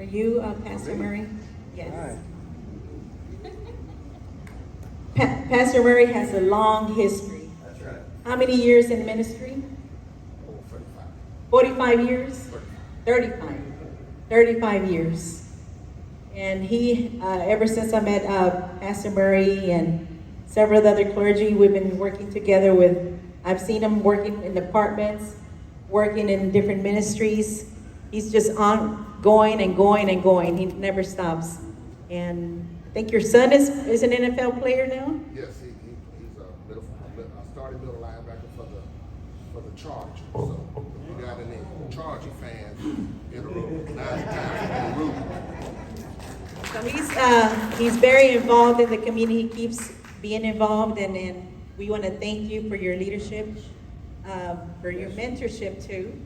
Are you Pastor Murray? Yes. Pastor Murray has a long history. That's right. How many years in ministry? Over 45. 45 years? 35. 35 years. And he, ever since I met Pastor Murray and several other clergy, we've been working together with, I've seen him working in departments, working in different ministries. He's just on going and going and going. He never stops. And I think your son is an NFL player now? Yes, he's a starting middle linebacker for the Chargers. So we got any Charger fans in the room. 9 times in the room. So he's very involved in the community. He keeps being involved, and we want to thank you for your leadership, for your mentorship too,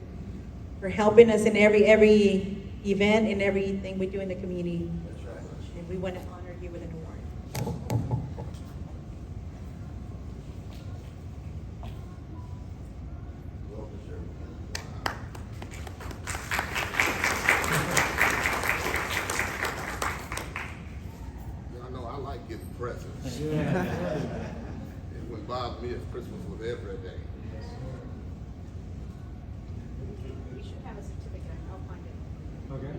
for helping us in every event and everything we do in the community. That's right. And we want to honor you with an award. Welcome, sir. Y'all know I like getting presents. It wouldn't bother me if Christmas was every day. You should have a certificate. I'll find it. Okay.